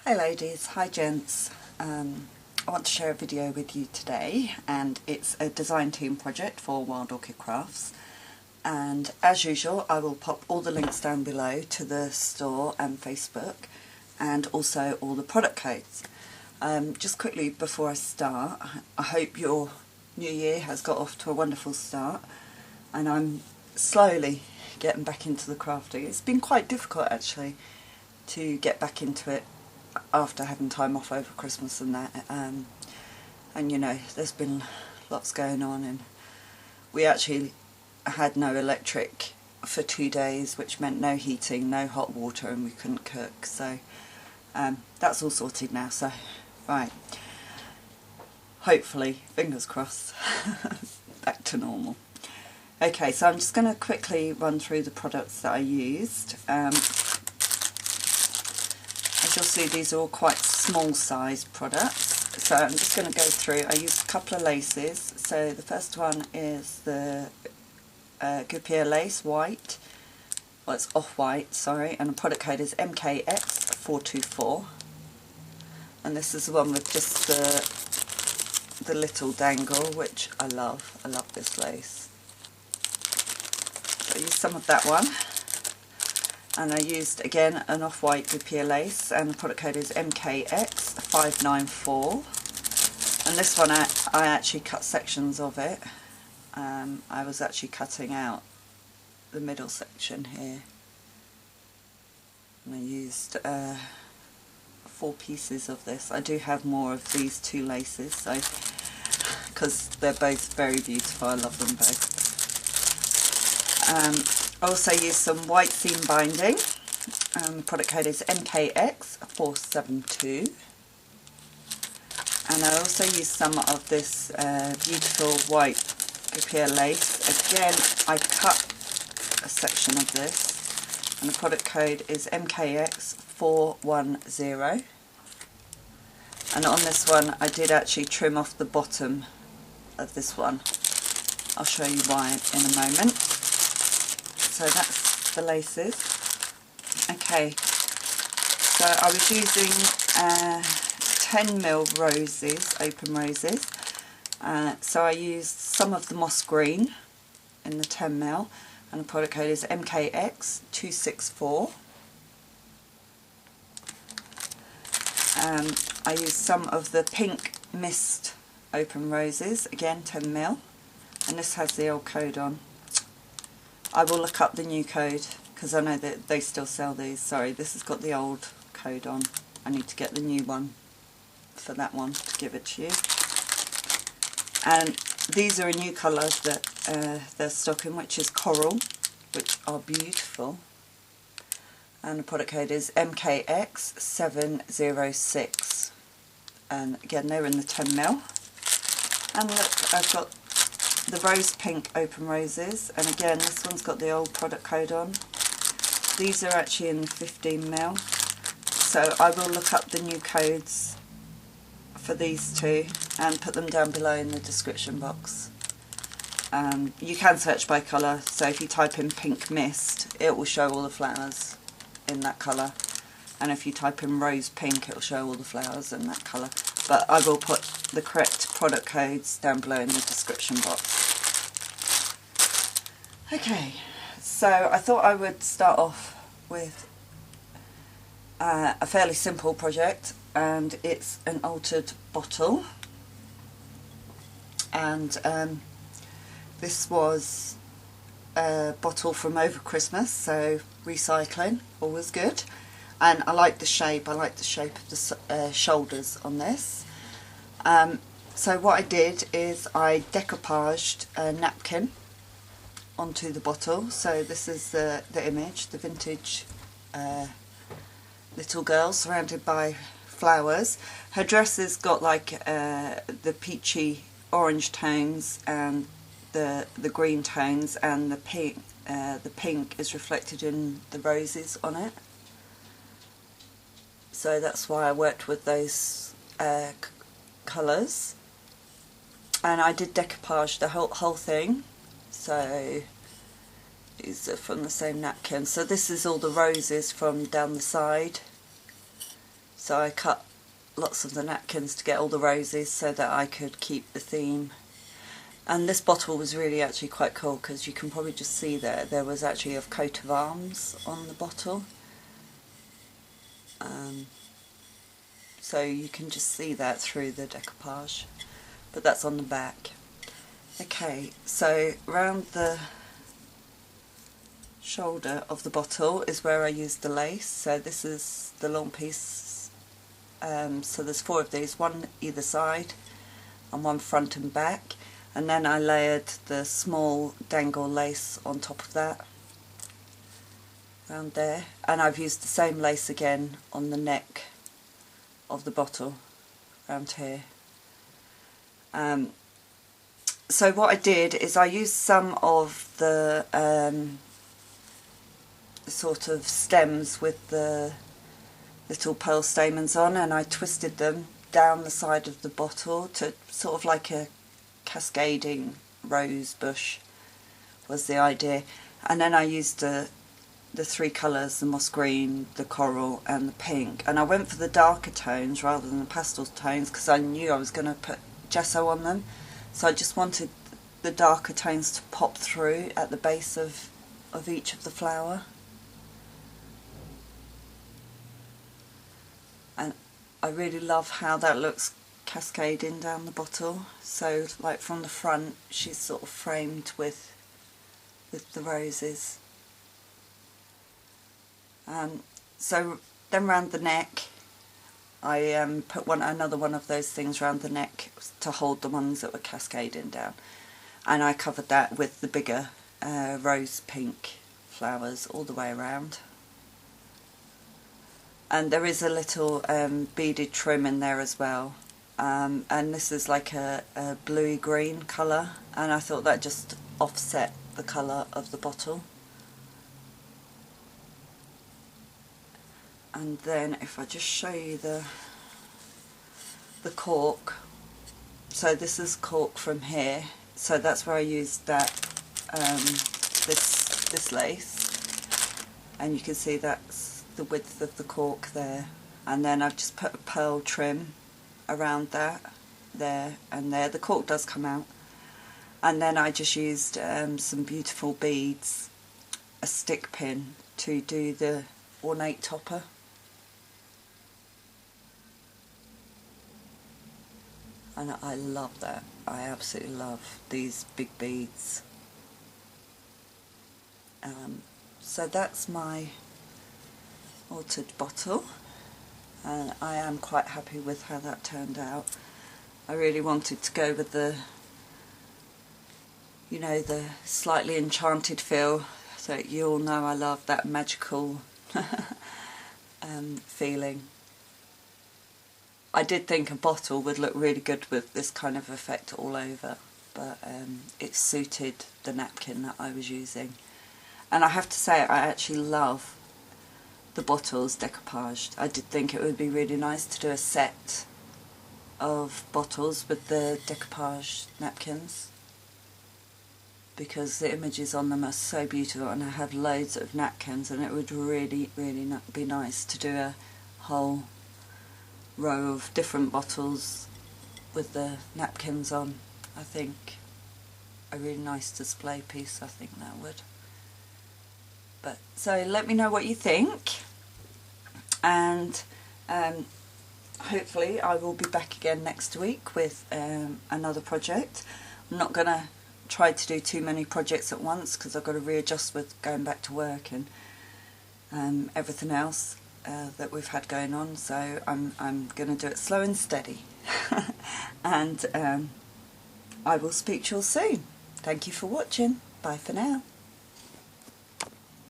Hi ladies, hi gents. I want to share a video with you today, and it's a design team project for Wild Orchid Crafts, and as usual I will pop all the links down below to the store and Facebook and also all the product codes. Just quickly before I start, I hope your new year has got off to a wonderful start, and I'm slowly getting back into the crafting. It's been quite difficult actually to get back into it after having time off over Christmas and that, and you know, there's been lots going on, and we actually had no electric for 2 days, which meant no heating, no hot water, and we couldn't cook. So that's all sorted now, so right, hopefully, fingers crossed, back to normal. Okay, so I'm just going to quickly run through the products that I used. As you'll see, these are all quite small size products, so I'm just going to go through. I used a couple of laces. So the first one is the Guipure lace, white, well, it's off-white, sorry, and the product code is MKX424, and this is the one with just the little dangle, which I love. I love this lace. So I used some of that one. And I used, again, an off-white Guipure lace, and the product code is MKX594. And this one, I actually cut sections of it. I was actually cutting out the middle section here. And I used 4 pieces of this. I do have more of these 2 laces, so because they're both very beautiful. I love them both. I also used some white seam binding, the product code is MKX472, and I also used some of this beautiful white Guipure lace. Again, I cut a section of this, and the product code is MKX410, and on this one I did actually trim off the bottom of this one. I'll show you why in a moment. So that's the laces. Okay, so I was using 10mm roses, open roses. So I used some of the moss green in the 10mm, and the product code is MKX264. I used some of the pink mist open roses, again 10mm, and this has the old code on. I will look up the new code because I know that they still sell these. Sorry, this has got the old code on. I need to get the new one for that one to give it to you. And these are a new colour that they're stocking, which is coral, which are beautiful. And the product code is MKX706. And again, they're in the 10mm. And look, I've got the rose pink open roses, and again this one's got the old product code on. These are actually in the 15mm, so I will look up the new codes for these two and put them down below in the description box. You can search by colour, so if you type in pink mist it will show all the flowers in that colour, and if you type in rose pink it will show all the flowers in that colour. But I will put the correct product codes down below in the description box. Okay, so I thought I would start off with a fairly simple project, and it's an altered bottle. And this was a bottle from over Christmas, so recycling, always good. And I like the shape. I like the shape of the shoulders on this. So what I did is I decoupaged a napkin onto the bottle. So this is the image, the vintage little girl surrounded by flowers. Her dress has got like the peachy orange tones and the green tones, and the pink is reflected in the roses on it. So that's why I worked with those colours, and I did decoupage the whole thing. So these are from the same napkin. So this is all the roses from down the side. So I cut lots of the napkins to get all the roses so that I could keep the theme. And this bottle was really actually quite cool, because you can probably just see there was actually a coat of arms on the bottle. So you can just see that through the decoupage, but that's on the back. Okay, so round the shoulder of the bottle is where I used the lace. So this is the long piece, so there's 4 of these, one either side and one front and back, and then I layered the small dangle lace on top of that around there, and I've used the same lace again on the neck of the bottle around here. So what I did is I used some of the sort of stems with the little pearl stamens on, and I twisted them down the side of the bottle to sort of like a cascading rose bush was the idea. And then I used the 3 colours, the moss green, the coral and the pink, and I went for the darker tones rather than the pastel tones because I knew I was going to put gesso on them, so I just wanted the darker tones to pop through at the base of each of the flower. And I really love how that looks cascading down the bottle. So like from the front she's sort of framed with the roses. So then round the neck I put another one of those things round the neck to hold the ones that were cascading down, and I covered that with the bigger rose pink flowers all the way around. And there is a little beaded trim in there as well, and this is like a bluey green colour, and I thought that just offset the colour of the bottle. And then if I just show you the cork, so this is cork from here, so that's where I used that this lace, and you can see that's the width of the cork there, and then I've just put a pearl trim around that there and there. The cork does come out, and then I just used some beautiful beads, a stick pin to do the ornate topper. And I love that. I absolutely love these big beads. So that's my orchid bottle, and I am quite happy with how that turned out. I really wanted to go with the, you know, the slightly enchanted feel, so you all know I love that magical feeling. I did think a bottle would look really good with this kind of effect all over, but it suited the napkin that I was using. And I have to say, I actually love the bottles decoupaged. I did think it would be really nice to do a set of bottles with the decoupage napkins, because the images on them are so beautiful, and I have loads of napkins, and it would really, really be nice to do a whole row of different bottles with the napkins on. I think a really nice display piece, I think that would. But so let me know what you think, and hopefully I will be back again next week with another project. I'm not going to try to do too many projects at once because I've got to readjust with going back to work and everything else that we've had going on, so I'm going to do it slow and steady. And I will speak to you all soon. Thank you for watching. Bye for now.